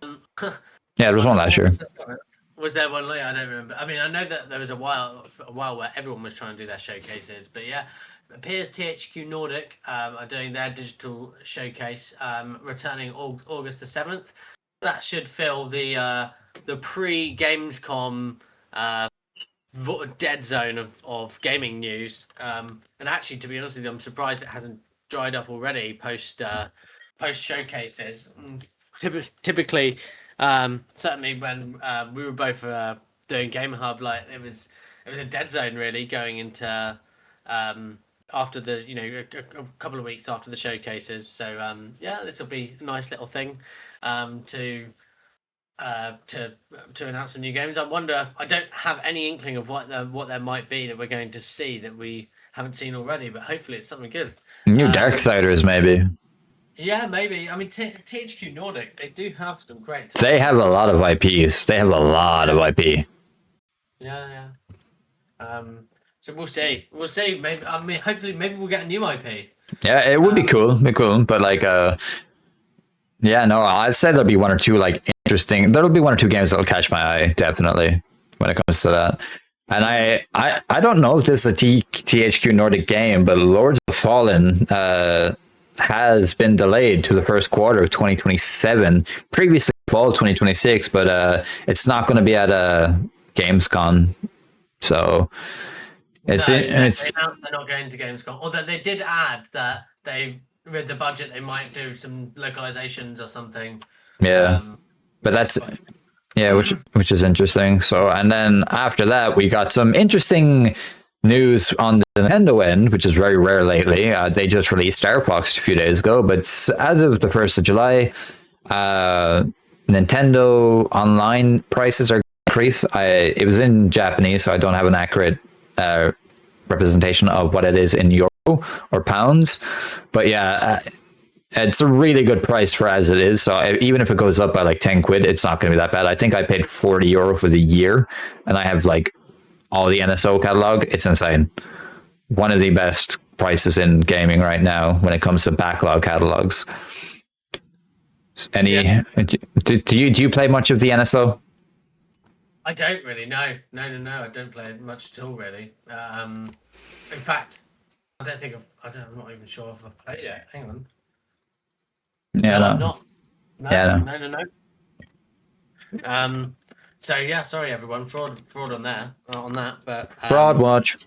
Yeah, there was one last year. Was there one? I don't remember. I mean, I know that there was a while where everyone was trying to do their showcases, but yeah, it appears THQ Nordic are doing their digital showcase, returning August the 7th. That should fill the pre-Gamescom dead zone of gaming news. And actually, to be honest with you, I'm surprised it hasn't dried up already post showcases. Typically, certainly when we were both doing Game Hub, like it was a dead zone really going into after the a couple of weeks after the showcases. So yeah, this will be a nice little thing to announce some new games. I wonder. I don't have any inkling of what there might be that we're going to see that we haven't seen already, but hopefully it's something good. New Darksiders, maybe. Yeah, maybe. I mean, THQ Nordic, they do have some great. They have a lot of IPs. They have a lot of IP. Yeah. So we'll see. We'll see. Maybe. I mean, hopefully, maybe we'll get a new IP. Yeah, it would be cool. But like, yeah, no, I'd say there'll be one or two like interesting. There'll be one or two games that'll catch my eye, definitely, when it comes to that. And I don't know if this is a THQ Nordic game, but Lords of the Fallen has been delayed to the first quarter of 2027. Previously, fall 2026, but it's not going to be at Gamescom. So They announced they're not going to Gamescom. Although they did add that with the budget, they might do some localizations or something. Yeah, but that's which is interesting. So, and then after that, we got some interesting news on the Nintendo end, which is very rare lately. They just released Star Fox a few days ago, but as of the 1st of July, Nintendo online prices are increased. It was in Japanese, so I don't have an accurate representation of what it is in euro or pounds. But yeah, it's a really good price for as it is. So even if it goes up by like 10 quid, it's not going to be that bad. I think I paid 40 euro for the year, and I have like all the NSO catalog. It's insane. One of the best prices in gaming right now when it comes to backlog catalogs. Do you play much of the NSO? I don't really. No. I don't play it much at all, really. In fact, I'm not even sure if I've played it. Hang on. Yeah, no, I'm not. No, yeah, no. So yeah, sorry everyone, fraud on that, but Fraud watch.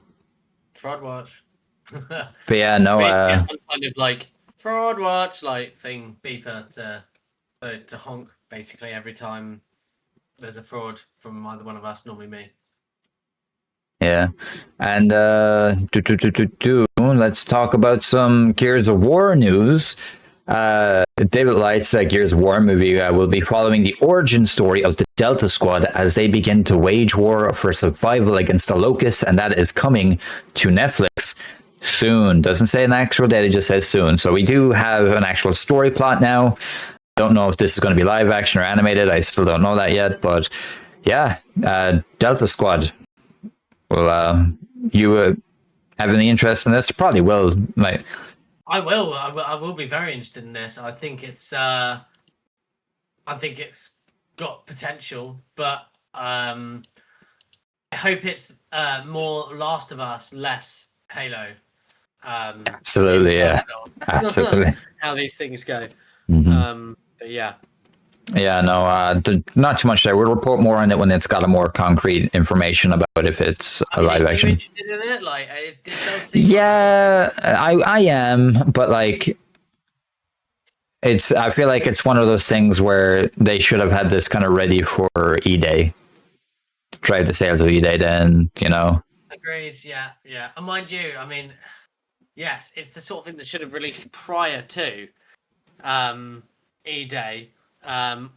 But yeah, no. Some kind of like fraud watch like thing beeper to honk basically every time there's a fraud from either one of us, normally me. Yeah, and let's talk about some Gears of War news. David Light's Gears of War movie will be following the origin story of the Delta Squad as they begin to wage war for survival against the Locusts, and that is coming to Netflix soon. Doesn't say an actual date, it just says soon. So we do have an actual story plot now. Don't know if this is going to be live action or animated. I still don't know that yet, but yeah, Delta Squad. Will you have any interest in this? Probably will. Like, I will. I will be very interested in this. I think it's got potential, but I hope it's more Last of Us, less Halo. Absolutely, yeah. Absolutely. How these things go. But yeah. Yeah, no, not too much there. We'll report more on it when it's got a more concrete information about if it's a live Are you action. interested in it? Like, it does seem Yeah, I am, but like, I feel like it's one of those things where they should have had this kind of ready for E-Day, to drive the sales of E-Day. Then Agreed. Yeah, yeah. And mind you, I mean, yes, it's the sort of thing that should have released prior to E-Day,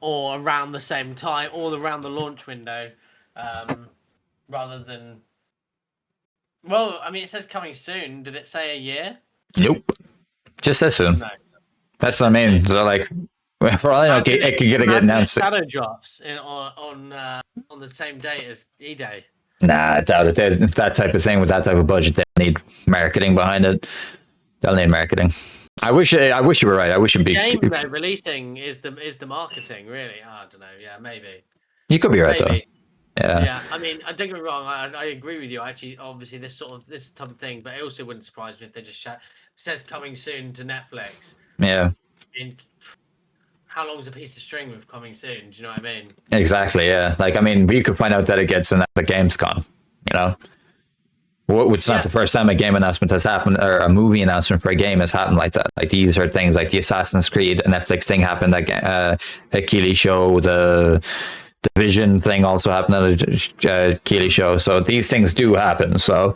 or around the same time, or around the launch window, rather than. Well, I mean, it says coming soon. Did it say a year? Nope, just says soon. No. That's what I mean. So like, for all I know, it could get announced. Shadow drops on the same date as E-Day. Nah, I doubt it. That type of thing with that type of budget, they need marketing behind it. They'll need marketing. I wish you were right. I wish it'd be. The game they're releasing is the marketing, really. I don't know. Yeah, maybe. You could be right Maybe. though. Yeah. Yeah, I mean, don't get me wrong. I agree with you. Actually, obviously, this type of thing, but it also wouldn't surprise me if they just says coming soon to Netflix. Yeah. I mean, how long's a piece of string with coming soon? Do you know what I mean? Exactly. Yeah. Like, I mean, you could find out that it gets announced at Gamescom. It's not the first time a game announcement has happened, or a movie announcement for a game has happened like that. Like, these are things like the Assassin's Creed Netflix thing happened at Keighley show. The Division thing also happened at a Keighley show. So these things do happen. So,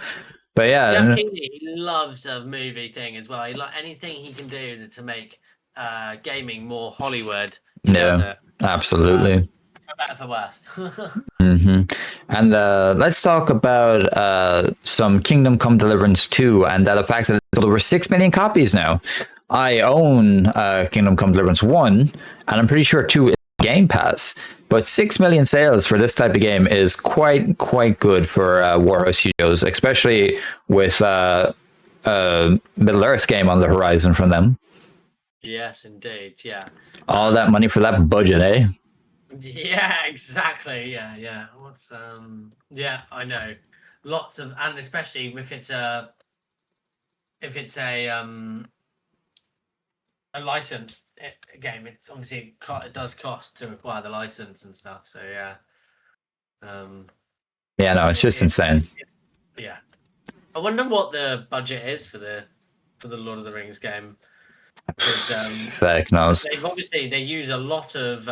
but yeah. Jeff Keighley, he loves a movie thing as well. He like anything he can do to make gaming more Hollywood. He does Yeah, it. absolutely. For better, for worse. And let's talk about some Kingdom Come Deliverance 2 and the fact that it's sold over 6 million copies now. I own Kingdom Come Deliverance 1, and I'm pretty sure 2 is Game Pass. But 6 million sales for this type of game is quite good for Warhouse Studios, especially with Middle Earth game on the horizon from them. Yes, indeed. Yeah. All that money for that budget, eh? Yeah, exactly. Yeah. Yeah, I know. Lots of, and especially if it's a licensed game, it's obviously it does cost to acquire the license and stuff. So yeah. Yeah, no, it's just insane. Yeah. I wonder what the budget is for the Lord of the Rings game. Heck knows. They use a lot of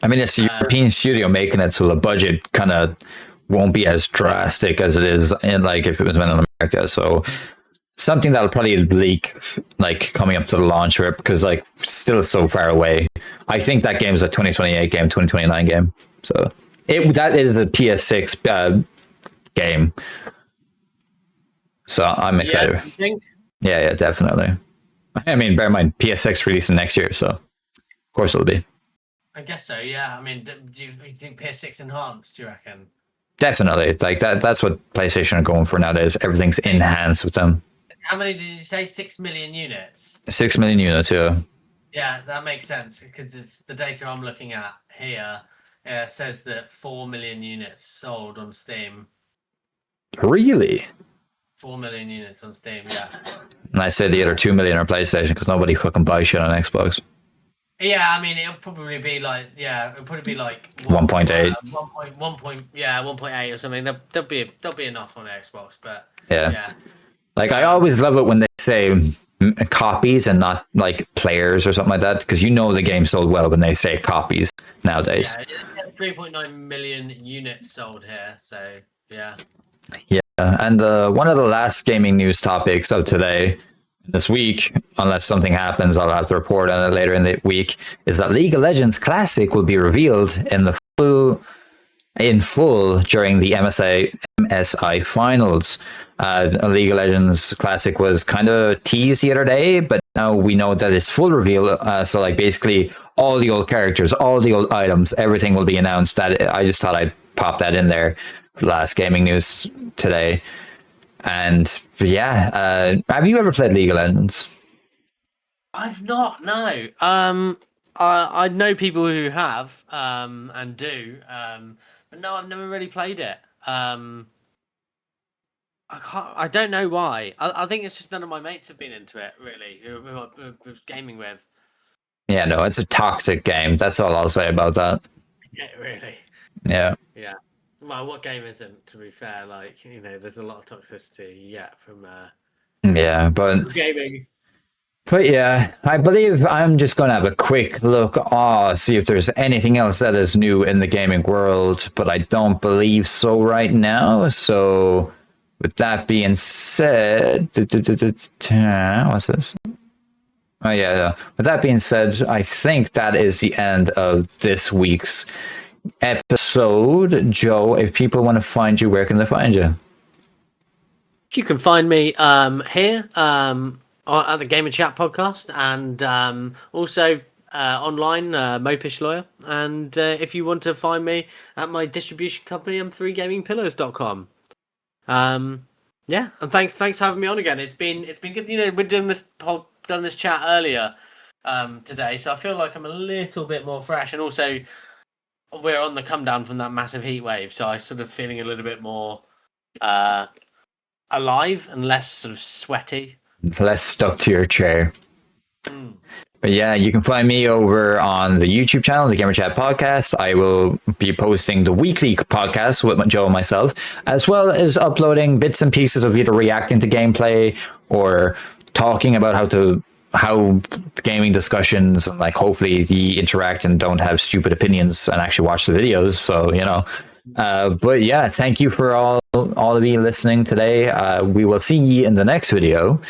I mean, it's a European studio making it, so the budget kind of won't be as drastic as it is in, like, if it was made in America. So something that'll probably leak, like, coming up to the launch of it, because, like, still so far away. I think that game is a 2028 game, 2029 game. So that is a PS6 game. So I'm excited. Yeah, you think? Yeah, definitely. I mean, bear in mind, PS6 releasing next year, so of course it'll be. I guess so. Yeah. I mean, do you think PS6 enhanced? Do you reckon? Definitely. Like that's what PlayStation are going for nowadays. Everything's enhanced with them. How many did you say? 6 million units. 6 million units, yeah. Yeah, that makes sense because it's the data I'm looking at here. Says that 4 million units sold on Steam. Really? 4 million units on Steam. Yeah. And I say the other 2 million are PlayStation because nobody fucking buys shit on Xbox. Yeah, I mean, it'll probably be like 1.8. 1.8 or something. There'll be enough on Xbox, but yeah. Like, I always love it when they say copies and not like players or something like that, because the game sold well when they say copies nowadays. Yeah, it's 3.9 million units sold here, so yeah. Yeah, And one of the last gaming news topics of today, this week, unless something happens, I'll have to report on it later in the week, is that League of Legends Classic will be revealed in full during the MSI finals. League of Legends Classic was kind of teased the other day, but now we know that it's full reveal. So like basically all the old characters, all the old items, everything will be announced. That I just thought I'd pop that in there. Last gaming news today. And yeah, have you ever played League of Legends? I've not, no. I know people who have and do, but no, I've never really played it. I don't know why. I think it's just none of my mates have been into it, really, who I was gaming with. Yeah, no, it's a toxic game. That's all I'll say about that. Yeah, really. Yeah. Yeah. Well, what game isn't, to be fair? Like, you know, there's a lot of toxicity, from Yeah, but gaming. But yeah, I believe I'm just going to have a quick look, see if there's anything else that is new in the gaming world, but I don't believe so right now. So with that being said, what's this? Oh yeah. With that being said, I think that is the end of this week's episode. Joe, if people want to find you, where can they find you? You can find me here at the Game and Chat podcast, and also online, Mopish Lawyer. And if you want to find me at my distribution company, m3gamingpillars.com. Yeah, and thanks for having me on again. It's been good. You know, we're done this chat earlier today, so I feel like I'm a little bit more fresh, and also we're on the come down from that massive heat wave, so I'm sort of feeling a little bit more alive and less sort of sweaty. Less stuck to your chair. But yeah, you can find me over on the YouTube channel, the Gamer Chat Podcast. I will be posting the weekly podcast with Joe and myself, as well as uploading bits and pieces of either reacting to gameplay or talking about how gaming discussions, and like hopefully the interact and don't have stupid opinions and actually watch the videos. So, you know, but yeah, thank you for all of you listening today. We will see you in the next video,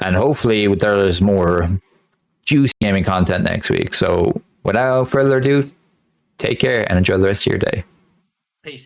and hopefully there's more juicy gaming content next week. So without further ado, take care and enjoy the rest of your day.